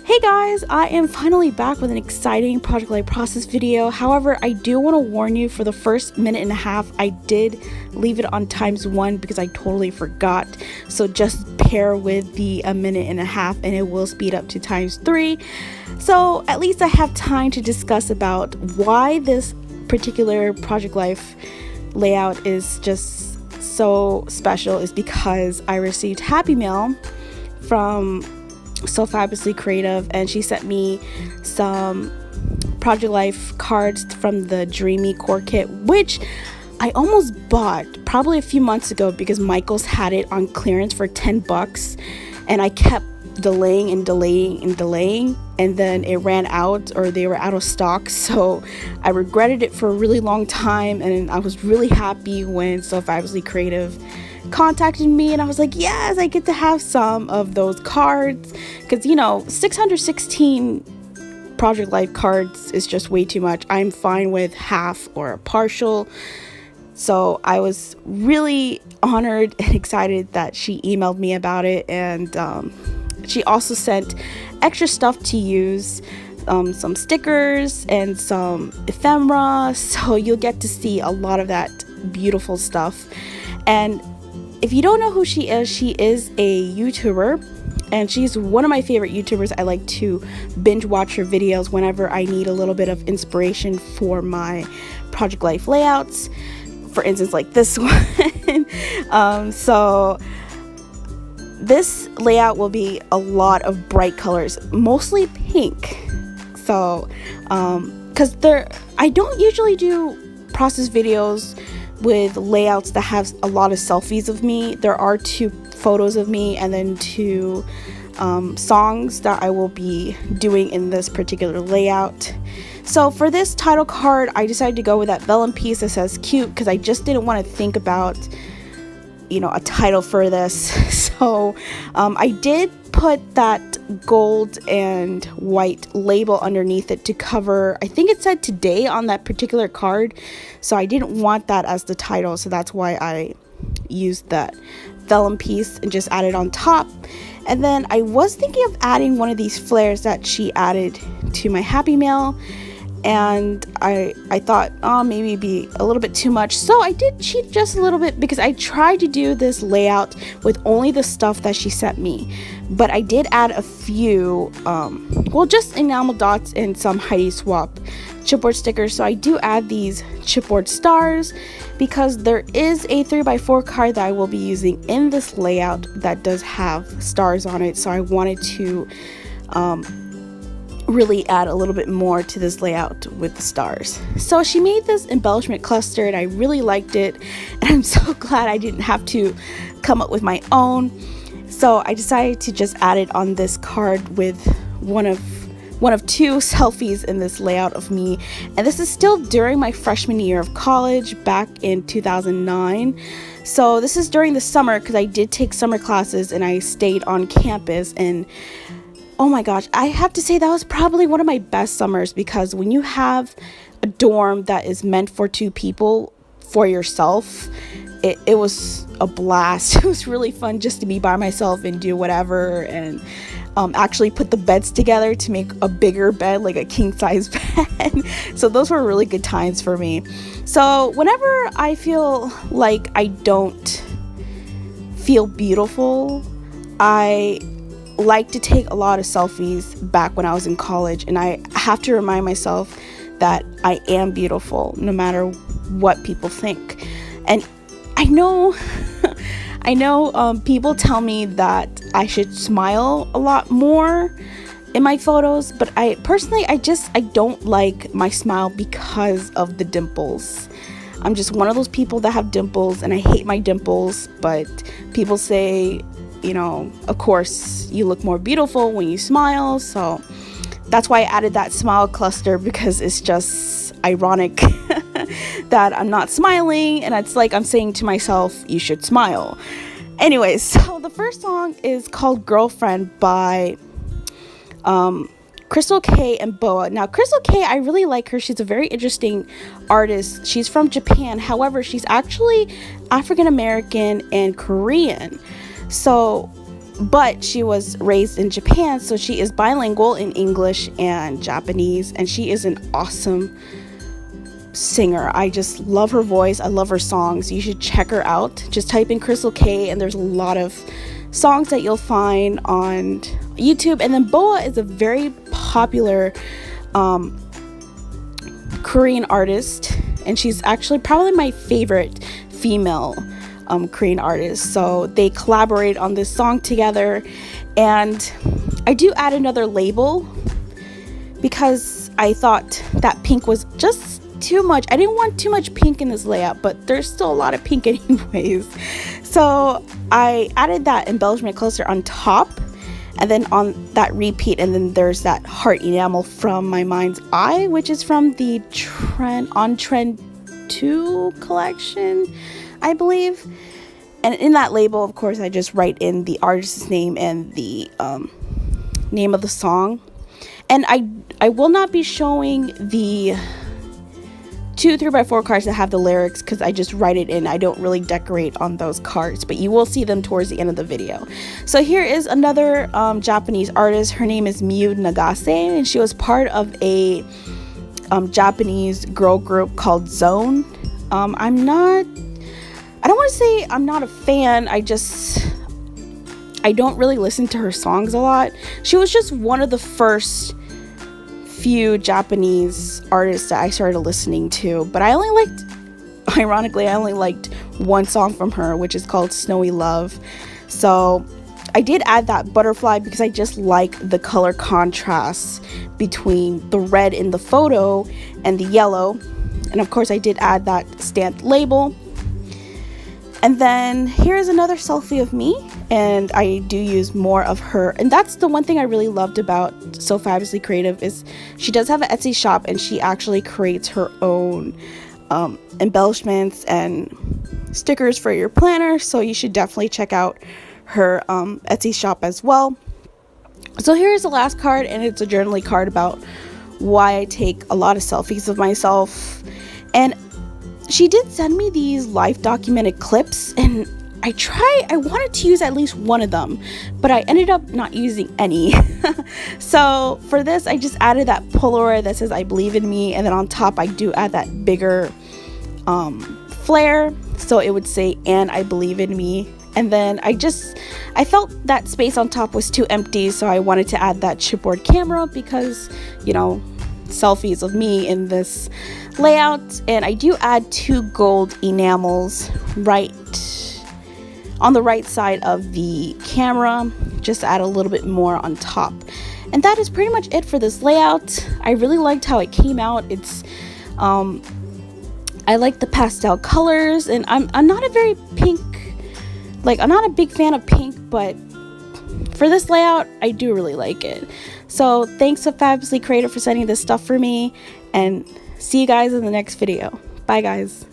Hey guys, I am finally back with an exciting Project Life process video. However, I do want to warn you, for the first minute and a half, I did leave it on ×1 because I totally forgot. So just pair with the a minute and a half and it will speed up to ×3. So at least I have time to discuss about why this particular Project Life layout is just so special, is because I received Happy Mail from So Fabulously Creative, and she sent me some Project Life cards from the Dreamy Core Kit, which I almost bought probably a few months ago because Michaels had it on clearance for $10, and I kept delaying, and then it ran out, or they were out of stock. So I regretted it for a really long time, and I was really happy when So Fabulously Creative contacted me, and I was like, yes, I get to have some of those cards, because 616 Project Life cards is just way too much. I'm fine with half or a partial. So I was really honored and excited that she emailed me about it, and she also sent extra stuff to use, some stickers and some ephemera, so you'll get to see a lot of that beautiful stuff. And if you don't know who she is a YouTuber, and she's one of my favorite YouTubers. I like to binge watch her videos whenever I need a little bit of inspiration for my Project Life layouts. For instance, like this one. So this layout will be a lot of bright colors, mostly pink. So, because I don't usually do process videos with layouts that have a lot of selfies of me. There are 2 photos of me and then 2 songs that I will be doing in this particular layout. So for this title card, I decided to go with that vellum piece that says cute, because I just didn't want to think about a title for this. So I did put that gold and white label underneath it to cover, I think it said today on that particular card, so I didn't want that as the title, so that's why I used that vellum piece and just added on top. And then I was thinking of adding one of these flares that she added to my Happy Mail, and I thought, maybe it'd be a little bit too much, so I did cheat just a little bit, because I tried to do this layout with only the stuff that she sent me, but I did add a few just enamel dots and some Heidi Swap chipboard stickers. So I do add these chipboard stars because there is a 3x4 card that I will be using in this layout that does have stars on it, so I wanted to really add a little bit more to this layout with the stars. So she made this embellishment cluster, and I really liked it, and I'm so glad I didn't have to come up with my own. So I decided to just add it on this card with one of 2 selfies in this layout of me, and this is still during my freshman year of college back in 2009. So this is during the summer, because I did take summer classes and I stayed on campus, and oh my gosh, I have to say that was probably one of my best summers, because when you have a dorm that is meant for 2 people for yourself, it was a blast. It was really fun just to be by myself and do whatever, and actually put the beds together to make a bigger bed, like a king size bed. So those were really good times for me. So whenever I feel like I don't feel beautiful, I like to take a lot of selfies back when I was in college, and I have to remind myself that I am beautiful no matter what people think. And I know people tell me that I should smile a lot more in my photos, but I personally I don't like my smile because of the dimples. I'm just one of those people that have dimples, and I hate my dimples, but people say, of course you look more beautiful when you smile, so that's why I added that smile cluster, because it's just ironic that I'm not smiling, and it's like I'm saying to myself, you should smile. Anyways, so the first song is called Girlfriend by Crystal K and Boa. Now, Crystal K, I really like her. She's a very interesting artist. She's from Japan. However, she's actually African American and Korean. So but she was raised in Japan, so she is bilingual in English and Japanese, and she is an awesome singer. I just love her voice. I love her songs. You should check her out. Just type in Crystal K, and there's a lot of songs that you'll find on YouTube. And then Boa is a very popular Korean artist, and she's actually probably my favorite female Korean artist. So they collaborate on this song together, and I do add another label because I thought that pink was just too much. I didn't want too much pink in this layout, but there's still a lot of pink anyways. So I added that embellishment cluster on top, and then on that repeat, and then there's that heart enamel from My Mind's Eye, which is from the Trend 2 collection, I believe. And in that label, of course, I just write in the artist's name and the name of the song. And I will not be showing the 2 3x4 cards that have the lyrics because I just write it in. I don't really decorate on those cards, but you will see them towards the end of the video. So here is another Japanese artist. Her name is Miyu Nagase, and she was part of a Japanese girl group called Zone. I don't want to say I'm not a fan. I don't really listen to her songs a lot. She was just one of the first few Japanese artists that I started listening to, but I only liked one song from her, which is called Snowy Love. So I did add that butterfly because I just like the color contrast between the red in the photo and the yellow. And of course I did add that stamped label. And then here's another selfie of me, and I do use more of her. And that's the one thing I really loved about So Fabulously Creative is she does have an Etsy shop, and she actually creates her own embellishments and stickers for your planner. So you should definitely check out her Etsy shop as well. So here's the last card, and it's a journaling card about why I take a lot of selfies of myself. And she did send me these life documented clips, and I wanted to use at least one of them, but I ended up not using any. So for this, I just added that Polaroid that says I believe in me, and then on top I do add that bigger flare, so it would say and I believe in me. And then I felt that space on top was too empty, so I wanted to add that chipboard camera because, you know, selfies of me in this layout. And I do add 2 gold enamels right on the right side of the camera, just add a little bit more on top. And that is pretty much it for this layout. I really liked how it came out. It's I like the pastel colors, and I'm not a very pink, I'm not a big fan of pink, but for this layout I do really like it. So thanks to Fabulously Creative for sending this stuff for me, and see you guys in the next video. Bye guys.